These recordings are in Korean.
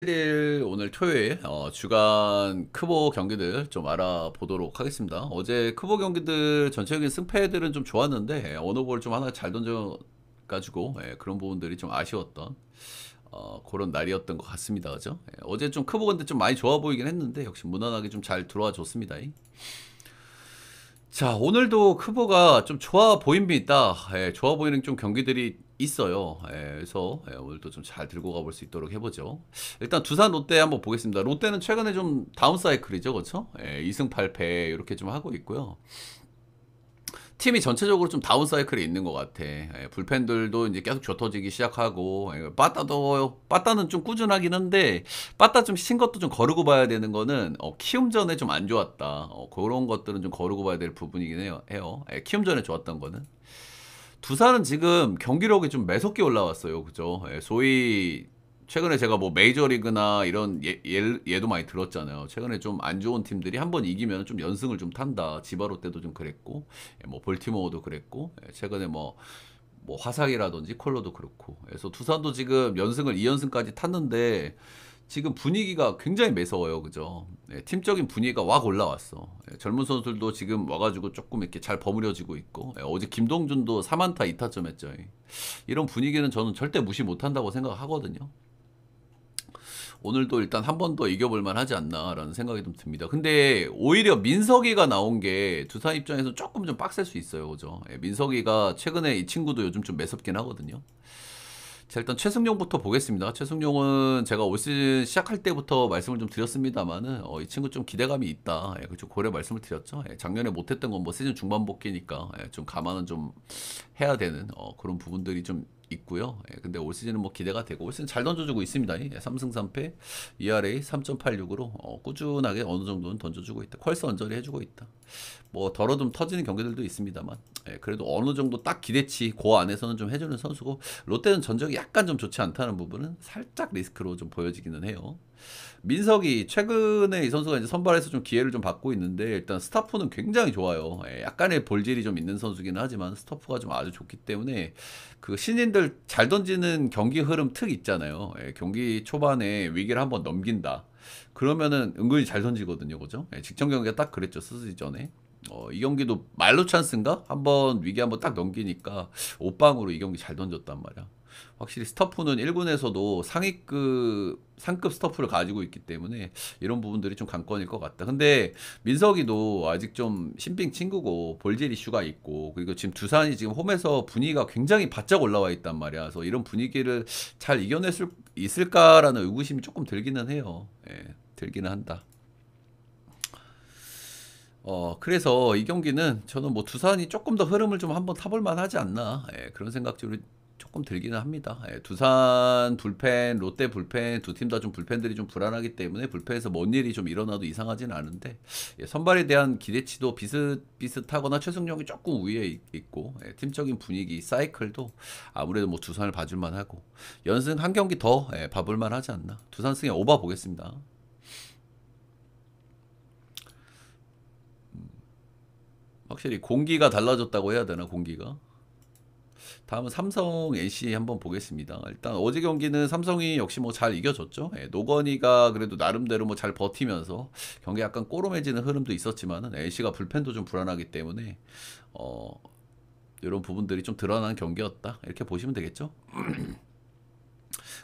7일 오늘 토요일 주간 크보 경기들 좀 알아보도록 하겠습니다. 어제 크보 경기들 전체적인 승패들은 좀 좋았는데 어느 볼 좀 하나 잘 던져가지고 그런 부분들이 좀 아쉬웠던 그런 날이었던 것 같습니다. 그죠? 어제 좀 크보 근데 좀 많이 좋아 보이긴 했는데 역시 무난하게 좀 잘 들어와 줬습니다. 자, 오늘도 크보가 좀 좋아 보입니다. 좋아 보이는 좀 경기들이 있어요. 그래서 오늘도 좀 잘 들고 가볼 수 있도록 해보죠. 일단 두산 롯데 한번 보겠습니다. 롯데는 최근에 좀 다운 사이클이죠, 그렇죠? 2승 8패 이렇게 좀 하고 있고요. 팀이 전체적으로 좀 다운 사이클에 있는 것 같아. 불펜들도 이제 계속 좁혀지기 시작하고, 빠따는 좀 꾸준하긴 한데, 빠따 좀 신 것도 좀 거르고 봐야 되는 거는, 키움 전에 좀 안 좋았다. 그런 것들은 좀 거르고 봐야 될 부분이긴 해요. 키움 전에 좋았던 거는. 두산은 지금 경기력이 좀 매섭게 올라왔어요. 그죠? 소위 최근에 제가 뭐 메이저리그나 이런 얘도 많이 들었잖아요. 최근에 좀 안 좋은 팀들이 한번 이기면 좀 연승을 좀 탄다. 지바로 때도 좀 그랬고, 뭐 볼티모어도 그랬고, 최근에 뭐 화상이라든지 콜로도 그렇고. 그래서 두산도 지금 연승을 2연승까지 탔는데 지금 분위기가 굉장히 매서워요. 그죠? 팀적인 분위기가 확 올라왔어. 젊은 선수들도 지금 와가지고 조금 이렇게 잘 버무려지고 있고, 어제 김동준도 3안타 2타점 했죠. 이런 분위기는 저는 절대 무시 못한다고 생각하거든요. 오늘도 일단 한 번 더 이겨볼만 하지 않나라는 생각이 좀 듭니다. 근데 오히려 민석이가 나온 게 두산 입장에서 조금 좀 빡셀 수 있어요. 그죠? 민석이가 최근에 이 친구도 요즘 좀 매섭긴 하거든요. 자, 일단 최승용부터 보겠습니다. 최승용은 제가 올 시즌 시작할 때부터 말씀을 좀 드렸습니다만은 이 친구 좀 기대감이 있다. 그좀 고려 말씀을 드렸죠. 작년에 못했던 건 뭐 시즌 중반복기니까 좀 감안은 좀 해야 되는 그런 부분들이 좀 있고요. 근데 올 시즌은 뭐 기대가 되고 올 시즌 잘 던져주고 있습니다. 3승 3패, ERA 3.86으로 꾸준하게 어느 정도는 던져주고 있다. 퀄스 언저리 해주고 있다. 뭐 덜어둠 터지는 경기들도 있습니다만 그래도 어느 정도 딱 기대치 그 안에서는 좀 해주는 선수고 롯데는 전적이 약간 좀 좋지 않다는 부분은 살짝 리스크로 좀 보여지기는 해요. 민석이 최근에 이 선수가 이제 선발해서 좀 기회를 좀 받고 있는데 일단 스타프는 굉장히 좋아요. 약간의 볼질이 좀 있는 선수기는 하지만 스타프가 좀 아주 좋기 때문에 그 신인들 잘 던지는 경기 흐름 특 있잖아요. 경기 초반에 위기를 한번 넘긴다. 그러면은 은근히 잘 던지거든요, 그죠? 직전 경기가 딱 그랬죠, 스스지 전에. 이 경기도 말로 찬스인가? 한번 위기 한번 딱 넘기니까 옷방으로 이 경기 잘 던졌단 말이야. 확실히 스타프는 1군에서도 상급 스타프를 가지고 있기 때문에 이런 부분들이 좀 관건일 것 같다. 근데 민석이도 아직 좀 신빙 친구고 볼질 이슈가 있고 그리고 지금 두산이 지금 홈에서 분위기가 굉장히 바짝 올라와 있단 말이야. 그래서 이런 분위기를 잘 이겨낼 수 있을까라는 의구심이 조금 들기는 해요. 들기는 한다. 그래서 이 경기는 저는 뭐 두산이 조금 더 흐름을 좀 한번 타볼 만하지 않나 그런 생각들이 조금 들기는 합니다. 두산 불펜, 롯데 불펜 두 팀 다 좀 불펜들이 좀 불안하기 때문에 불펜에서 뭔 일이 좀 일어나도 이상하진 않은데 선발에 대한 기대치도 비슷비슷하거나 최승용이 조금 위에 있고 팀적인 분위기 사이클도 아무래도 뭐 두산을 봐줄 만하고 연승 한 경기 더 봐볼 만하지 않나. 두산 승에 오버 보겠습니다. 확실히 공기가 달라졌다고 해야 되나 공기가. 다음은 삼성 NC 한번 보겠습니다. 일단 어제 경기는 삼성이 역시 뭐 잘 이겨줬죠. 노건이가 그래도 나름대로 뭐 잘 버티면서 경기 약간 꼬름해지는 흐름도 있었지만은 NC가 불펜도 좀 불안하기 때문에 어, 이런 부분들이 좀 드러나는 경기였다. 이렇게 보시면 되겠죠.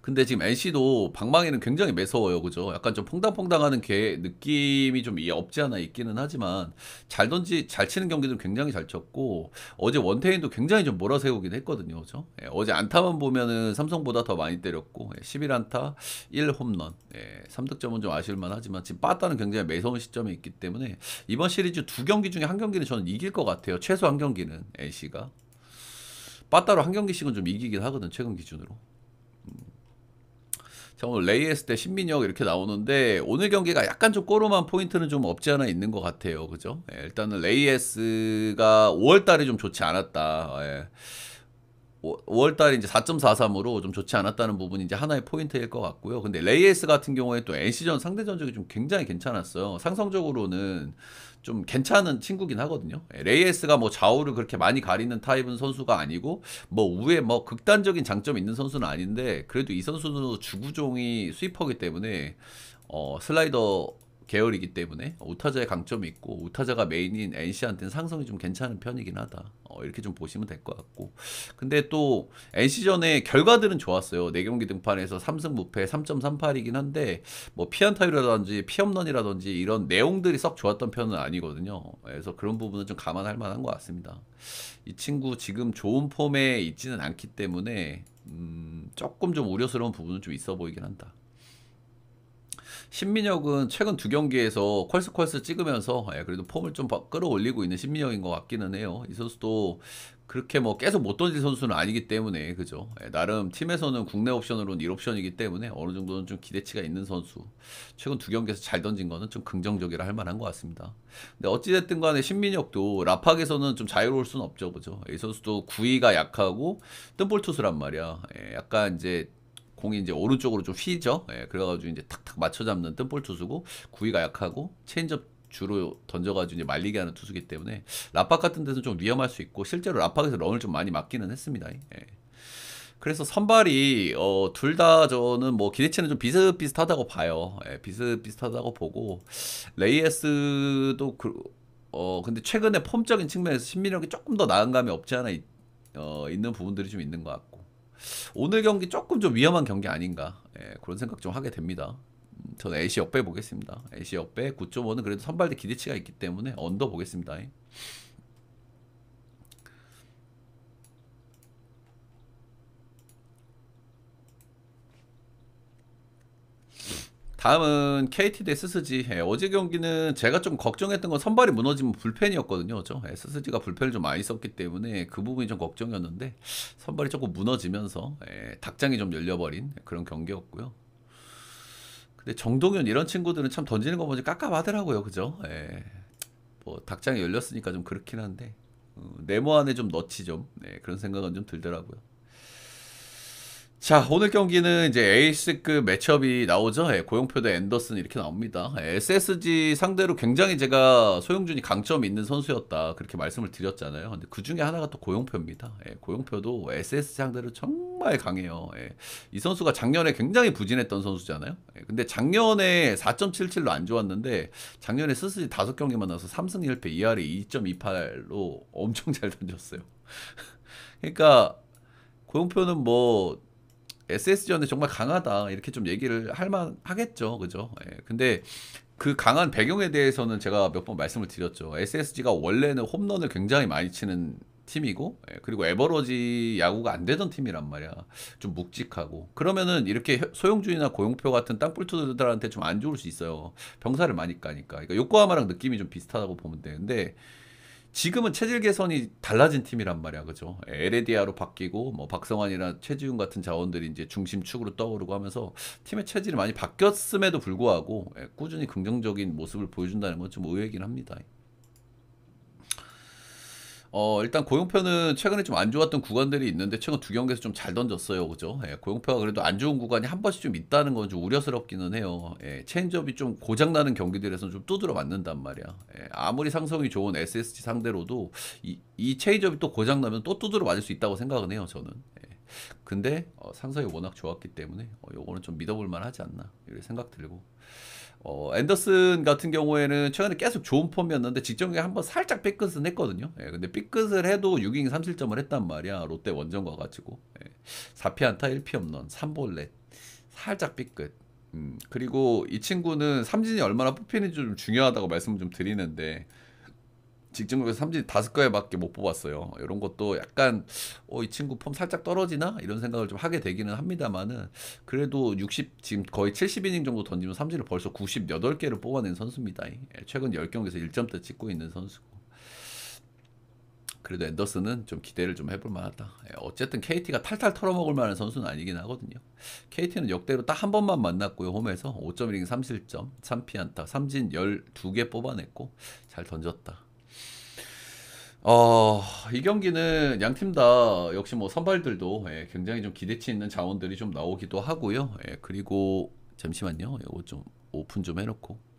근데 지금 NC도 방망이는 굉장히 매서워요. 그죠? 약간 좀 퐁당퐁당하는 느낌이 좀 없지 않아 있기는 하지만 잘 치는 경기도 굉장히 잘 쳤고 어제 원태인도 굉장히 좀 몰아세우긴 했거든요. 그죠? 어제 안타만 보면은 삼성보다 더 많이 때렸고 11안타 1홈런 3득점은 좀 아쉬울만 하지만 지금 빠따는 굉장히 매서운 시점에 있기 때문에 이번 시리즈 두 경기 중에 한 경기는 저는 이길 것 같아요. 최소 한 경기는 NC가 빠따로 한 경기씩은 좀 이기긴 하거든 최근 기준으로. 자, 오늘 레이에스 대 신민혁 이렇게 나오는데 오늘 경기가 약간 좀 꼬름한 포인트는 좀 없지 않아 있는 것 같아요. 그죠? 일단은 레이에스가 5월 달에 좀 좋지 않았다. 5월달에 이제 4.43으로 좀 좋지 않았다는 부분이 이제 하나의 포인트일 것 같고요. 근데 레이에스 같은 경우에 또 NC전 상대 전적이 좀 굉장히 괜찮았어요. 상성적으로는 좀 괜찮은 친구긴 하거든요. 레이에스가 뭐 좌우를 그렇게 많이 가리는 타입은 선수가 아니고 뭐 우에 뭐 극단적인 장점이 있는 선수는 아닌데 그래도 이 선수도 주구종이 스위퍼기 때문에 슬라이더 계열이기 때문에 우타자의 강점이 있고 우타자가 메인인 NC한테는 상성이 좀 괜찮은 편이긴 하다. 이렇게 좀 보시면 될 것 같고. 근데 또 NC전의 결과들은 좋았어요. 4경기 등판에서 3승 무패 3.38이긴 한데 뭐 피안타율이라든지 피홈런이라든지 이런 내용들이 썩 좋았던 편은 아니거든요. 그래서 그런 부분은 좀 감안할 만한 것 같습니다. 이 친구 지금 좋은 폼에 있지는 않기 때문에 조금 좀 우려스러운 부분은 좀 있어 보이긴 한다. 신민혁은 최근 2경기에서 퀄스퀄스 찍으면서 그래도 폼을 좀 끌어올리고 있는 신민혁인 것 같기는 해요. 이 선수도 그렇게 뭐 계속 못 던질 선수는 아니기 때문에 그죠. 나름 팀에서는 국내 옵션으로는 1옵션이기 때문에 어느 정도는 좀 기대치가 있는 선수. 최근 2경기에서 잘 던진 거는 좀 긍정적이라 할 만한 것 같습니다. 근데 어찌됐든 간에 신민혁도 라팍에서는 좀 자유로울 수는 없죠. 그죠. 이 선수도 구위가 약하고 뜬볼 투수란 말이야. 약간 이제 공이 이제 오른쪽으로 좀 휘죠. 그래가지고 이제 탁탁 맞춰 잡는 뜬볼 투수고 구위가 약하고 체인지업 주로 던져가지고 이제 말리게 하는 투수기 때문에 라팍 같은 데서 좀 위험할 수 있고 실제로 라팍에서 런을 좀 많이 맞기는 했습니다. 그래서 선발이 둘 다 저는 뭐 기대치는 좀 비슷비슷하다고 봐요. 비슷비슷하다고 보고 레이에스도 근데 최근에 폼적인 측면에서 신민혁이 조금 더 나은 감이 없지 않아 있는 부분들이 좀 있는 것 같고. 오늘 경기 조금 좀 위험한 경기 아닌가 그런 생각 좀 하게 됩니다. 저는 LC 역배 보겠습니다. LC 역배 9.5는 그래도 선발대 기대치가 있기 때문에 언더 보겠습니다. 다음은 KT 대 스스지. 어제 경기는 제가 좀 걱정했던 건 선발이 무너지면 불펜이었거든요. 그죠? 스스지가 불펜을 좀 많이 썼기 때문에 그 부분이 좀 걱정이었는데 선발이 조금 무너지면서 닭장이 좀 열려버린 그런 경기였고요. 근데 정동현 이런 친구들은 참 던지는 거 보니 깝깝하더라고요. 그죠? 뭐 닭장이 열렸으니까 좀 그렇긴 한데 네모 안에 좀 넣지 좀 그런 생각은 좀 들더라고요. 자, 오늘 경기는 이제 에이스급 매치업이 나오죠. 고용표 대 앤더슨 이렇게 나옵니다. SSG 상대로 굉장히 제가 소용준이 강점이 있는 선수였다. 그렇게 말씀을 드렸잖아요. 근데 그 중에 하나가 또 고용표입니다. 고용표도 SSG 상대로 정말 강해요. 이 선수가 작년에 굉장히 부진했던 선수잖아요. 근데 작년에 4.77로 안 좋았는데 작년에 스스지 5경기만 나서 3승 1패 2할이 2.28로 엄청 잘 던졌어요. 그러니까 고용표는 뭐 SS전에 정말 강하다 이렇게 좀 얘기를 할만 하겠죠. 그죠? 근데 그 강한 배경에 대해서는 제가 몇 번 말씀을 드렸죠. SSG가 원래는 홈런을 굉장히 많이 치는 팀이고 그리고 에버러지 야구가 안 되던 팀이란 말이야. 좀 묵직하고 그러면은 이렇게 소용준이나 고용표 같은 땅불투들한테 좀 안 좋을 수 있어요. 병사를 많이 까니까. 그러니까 요코하마랑 느낌이 좀 비슷하다고 보면 되는데 지금은 체질 개선이 달라진 팀이란 말이야, 그죠? 에레디아로 바뀌고 뭐 박성환이나 최지훈 같은 자원들이 이제 중심축으로 떠오르고 하면서 팀의 체질이 많이 바뀌었음에도 불구하고 꾸준히 긍정적인 모습을 보여준다는 건 좀 의외이긴 합니다. 일단 고용표는 최근에 좀 안 좋았던 구간들이 있는데 최근 2경기에서 좀 잘 던졌어요. 그죠? 고용표가 그래도 안 좋은 구간이 한 번씩 좀 있다는 건 좀 우려스럽기는 해요. 체인지업이 좀 고장나는 경기들에서는 좀 두드려 맞는단 말이야. 아무리 상성이 좋은 SSG 상대로도 이 체인지업이 또 고장나면 또 두드려 맞을 수 있다고 생각은 해요. 저는. 근데 상성이 워낙 좋았기 때문에 요거는 좀 믿어볼 만하지 않나 이런 생각 들고 앤더슨 같은 경우에는 최근에 계속 좋은 폼이었는데 직전에 한번 살짝 삐끗은 했거든요. 근데 삐끗을 해도 6이닝 3실점을 했단 말이야. 롯데 원정 가가지고 4피안타 1피홈런 3볼넷 살짝 삐끗. 그리고 이 친구는 삼진이 얼마나 뽑히는지 좀 중요하다고 말씀을 좀 드리는데 직전국에서 삼진 5개밖에 못 뽑았어요. 이런 것도 약간 이 친구 폼 살짝 떨어지나 이런 생각을 좀 하게 되기는 합니다만은 그래도 60 지금 거의 70이닝 정도 던지면 삼진을 벌써 98개를 뽑아낸 선수입니다. 최근 10경기에서 1점대 찍고 있는 선수고. 그래도 앤더슨은 좀 기대를 좀 해볼 만하다. 어쨌든 KT가 탈탈 털어먹을 만한 선수는 아니긴 하거든요. KT는 역대로 딱 한 번만 만났고요. 홈에서 5.1이닝 3실점 3피안타 삼진 12개 뽑아냈고 잘 던졌다. 이 경기는 양 팀 다 역시 뭐 선발들도 굉장히 좀 기대치 있는 자원들이 좀 나오기도 하고요. 그리고 잠시만요. 이거 좀 오픈 좀 해놓고.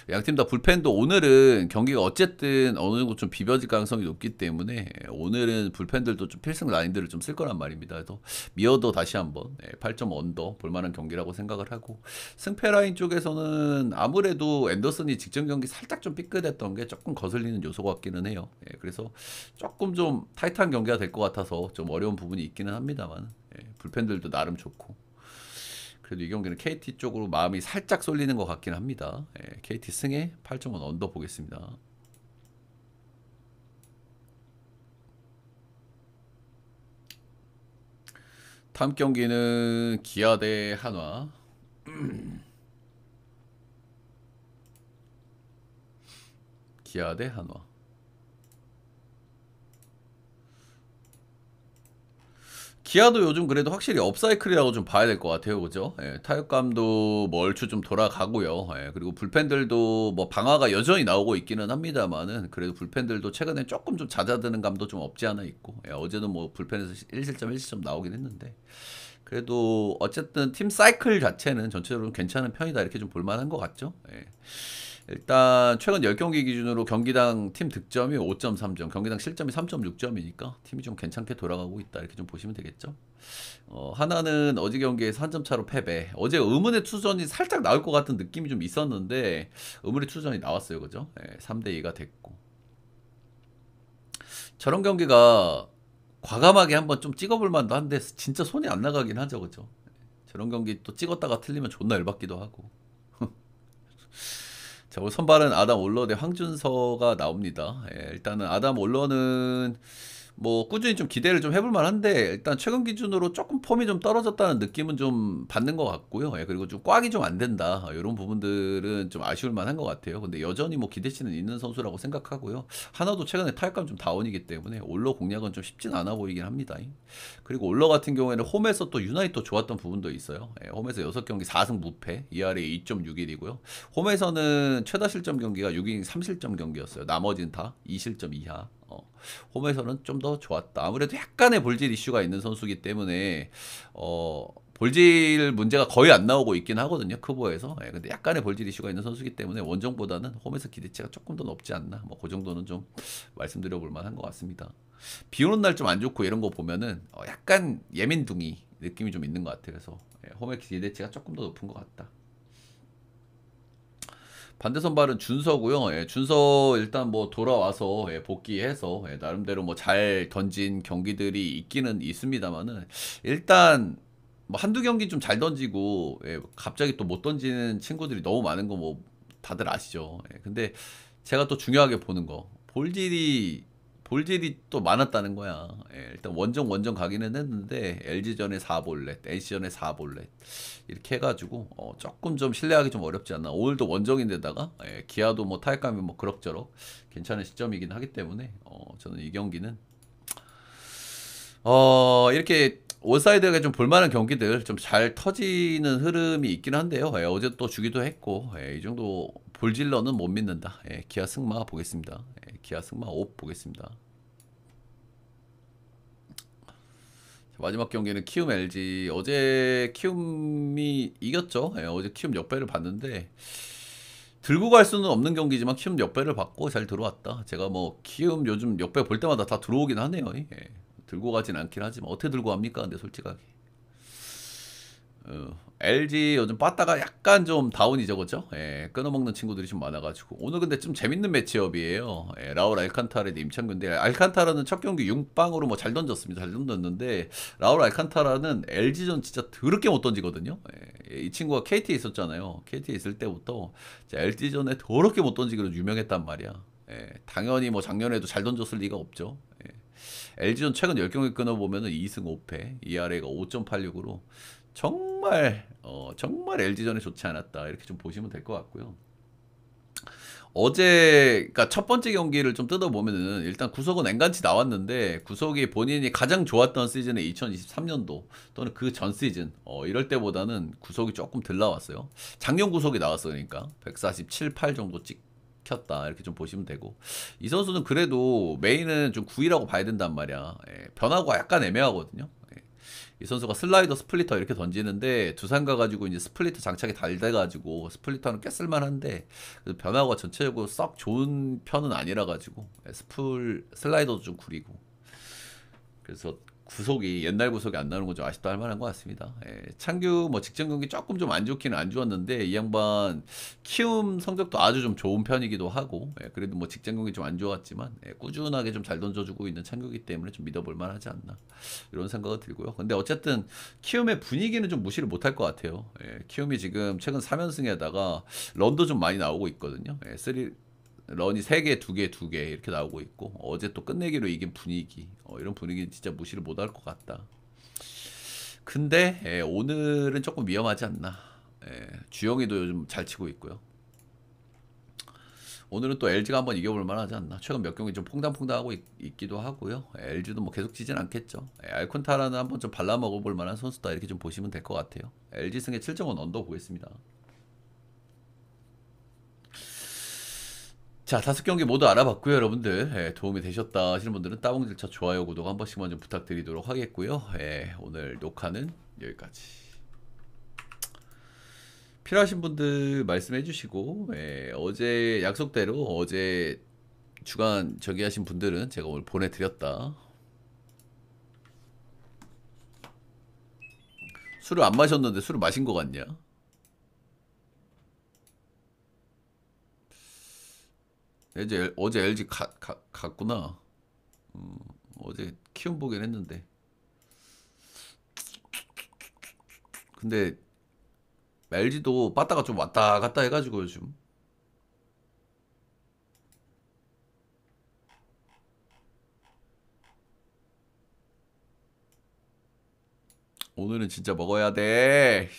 양 팀 다 불펜도 오늘은 경기가 어쨌든 어느 정도 좀 비벼질 가능성이 높기 때문에 오늘은 불펜들도 좀 필승 라인들을 좀 쓸 거란 말입니다. 그래서 미어도 다시 한번 8점 언더 볼만한 경기라고 생각을 하고 승패 라인 쪽에서는 아무래도 앤더슨이 직전 경기 살짝 좀 삐끗했던 게 조금 거슬리는 요소 같기는 해요. 그래서 조금 좀 타이트한 경기가 될 것 같아서 좀 어려운 부분이 있기는 합니다만 불펜들도 나름 좋고 그래도 이 경기는 KT 쪽으로 마음이 살짝 쏠리는 것 같긴 합니다. KT 승에 8.1 언더 보겠습니다. 다음 경기는 기아 대 한화. 기아 대 한화. 기아도 요즘 그래도 확실히 업사이클이라고 좀 봐야 될 것 같아요. 그죠? 타격감도 뭐 얼추 좀 돌아가고요. 그리고 불펜들도 뭐 방아가 여전히 나오고 있기는 합니다만은 그래도 불펜들도 최근에 조금 좀 잦아드는 감도 좀 없지 않아 있고 어제도 뭐 불펜에서 1실점 1실점 나오긴 했는데 그래도 어쨌든 팀 사이클 자체는 전체적으로 괜찮은 편이다 이렇게 좀 볼만한 것 같죠. 일단 최근 10경기 기준으로 경기당 팀 득점이 5.3점, 경기당 실점이 3.6점이니까 팀이 좀 괜찮게 돌아가고 있다 이렇게 좀 보시면 되겠죠. 하나는 어제 경기에서 한 점 차로 패배. 어제 의문의 투전이 살짝 나올 것 같은 느낌이 좀 있었는데 의문의 투전이 나왔어요. 그죠? 3대2가 됐고. 저런 경기가 과감하게 한번 좀 찍어볼 만도 한데 진짜 손이 안 나가긴 하죠. 그죠? 저런 경기 또 찍었다가 틀리면 존나 열받기도 하고. 자, 오늘 선발은 아담 올러 대 황준서가 나옵니다. 일단은 아담 올러는 뭐 꾸준히 좀 기대를 좀 해볼 만한데 일단 최근 기준으로 조금 폼이 좀 떨어졌다는 느낌은 좀 받는 것 같고요. 그리고 좀 꽉이 좀 안 된다. 이런 부분들은 좀 아쉬울 만한 것 같아요. 근데 여전히 뭐 기대치는 있는 선수라고 생각하고요. 하나도 최근에 타격감 좀 다운이기 때문에 올러 공략은 좀 쉽진 않아 보이긴 합니다. 그리고 올러 같은 경우에는 홈에서 또 유난히 또 좋았던 부분도 있어요. 홈에서 6경기 4승 무패, ERA 2.61이고요. 홈에서는 최다 실점 경기가 6이닝 3실점 경기였어요. 나머지는 다 2실점 이하. 홈에서는 좀 더 좋았다. 아무래도 약간의 볼질 이슈가 있는 선수기 때문에 볼질 문제가 거의 안 나오고 있긴 하거든요. 크보에서. 근데 약간의 볼질 이슈가 있는 선수기 때문에 원정보다는 홈에서 기대치가 조금 더 높지 않나. 뭐 그 정도는 좀 말씀드려 볼 만한 것 같습니다. 비 오는 날 좀 안 좋고 이런 거 보면은 약간 예민둥이 느낌이 좀 있는 것 같아요. 그래서 홈의 기대치가 조금 더 높은 것 같다. 반대 선발은 준서고요. 준서 일단 뭐 돌아와서 복귀해서 나름대로 뭐 잘 던진 경기들이 있기는 있습니다만은 일단 뭐 한두 경기 좀 잘 던지고 갑자기 또 못 던지는 친구들이 너무 많은 거 뭐 다들 아시죠. 근데 제가 또 중요하게 보는 거 볼질이 또 많았다는 거야. 일단 원정 가기는 했는데 LG전에 4볼넷, NC전에 4볼넷 이렇게 해가지고 조금 좀 신뢰하기 좀 어렵지 않나. 오늘도 원정인데다가 기아도 뭐 타격감이 뭐 그럭저럭 괜찮은 시점이긴 하기 때문에 저는 이 경기는 이렇게 원사이드가 좀 볼만한 경기들 좀 잘 터지는 흐름이 있긴 한데요. 어제 또 주기도 했고 이 정도 볼질러는 못 믿는다. 기아 승마 보겠습니다. 기아 승마 5 보겠습니다. 마지막 경기는 키움 LG. 어제 키움이 이겼죠. 어제 키움 역배를 봤는데 들고 갈 수는 없는 경기지만 키움 역배를 받고 잘 들어왔다. 제가 뭐 키움 요즘 역배 볼 때마다 다 들어오긴 하네요. 들고 가진 않긴 하지만 어떻게 들고 갑니까? 근데 솔직하게 LG 요즘 빠따가 약간 좀 다운이죠, 그죠? 끊어먹는 친구들이 좀 많아가지고 오늘 근데 좀 재밌는 매치업이에요. 라울 알칸타라 대 임창근인데 알칸타라는 첫 경기 6방으로 뭐 잘 던졌습니다. 잘 던졌는데 라울 알칸타라는 LG전 진짜 더럽게 못 던지거든요. 이 친구가 KT에 있었잖아요. KT에 있을 때부터 LG전에 더럽게 못 던지기로 유명했단 말이야. 당연히 뭐 작년에도 잘 던졌을 리가 없죠. LG전 최근 10경기 끊어보면은 2승 5패, ERA가 5.86으로 정말 LG전에 좋지 않았다 이렇게 좀 보시면 될 것 같고요. 어제 그러니까 첫 번째 경기를 좀 뜯어보면은 일단 구석은 앵간치 나왔는데 구석이 본인이 가장 좋았던 시즌의 2023년도 또는 그 전 시즌 이럴 때보다는 구석이 조금 덜 나왔어요. 작년 구석이 나왔어. 그러니까 147, 8 정도 시켰다 이렇게 좀 보시면 되고, 이 선수는 그래도 메인은 좀 9위라고 봐야 된단 말이야. 예, 변화가 약간 애매하거든요. 예, 이 선수가 슬라이더 스플리터 이렇게 던지는데 두산 가가지고 이제 스플리터 장착이 잘 돼가지고 스플리터는 꽤 쓸만한데, 그래도 변화가 전체적으로 썩 좋은 편은 아니라 가지고 예, 슬라이더도 좀 구리고, 그래서 구속이 옛날 구속이 안 나오는 건 좀 아쉽다 할 만한 것 같습니다. 예, 창규 뭐 직전 경기 조금 좀 안 좋기는 안 좋았는데 이 양반 키움 성적도 아주 좀 좋은 편이기도 하고, 예, 그래도 뭐 직전 경기 좀 안 좋았지만 예, 꾸준하게 좀 잘 던져주고 있는 창규기 때문에 좀 믿어볼 만하지 않나 이런 생각이 들고요. 근데 어쨌든 키움의 분위기는 좀 무시를 못할 것 같아요. 예, 키움이 지금 최근 3연승에다가 런도 좀 많이 나오고 있거든요. 예, 런이 3개, 2개, 2개 이렇게 나오고 있고, 어제 또 끝내기로 이긴 분위기, 이런 분위기는 진짜 무시를 못할 것 같다. 근데 오늘은 조금 위험하지 않나. 주영이도 요즘 잘 치고 있고요. 오늘은 또 LG가 한번 이겨볼 만하지 않나. 최근 몇 경기 좀 퐁당퐁당하고 있기도 하고요. LG도 뭐 계속 지진 않겠죠. 알콘타라는 한번 좀 발라먹어볼 만한 선수다 이렇게 좀 보시면 될 것 같아요. LG 승에 7.5 언더 보겠습니다. 자, 5경기 모두 알아봤고요, 여러분들. 예, 도움이 되셨다 하시는 분들은 따봉질차 좋아요, 구독 한 번씩만 좀 부탁드리도록 하겠고요. 예, 오늘 녹화는 여기까지. 필요하신 분들 말씀해 주시고, 예, 어제 약속대로 어제 주간 저기 하신 분들은 제가 오늘 보내드렸다. 술을 안 마셨는데 술을 마신 것 같냐? 어제 LG 갔구나. 어제 키움 보긴 했는데. 근데 LG도 빠따가 좀 왔다 갔다 해가지고 요즘 오늘은 진짜 먹어야 돼.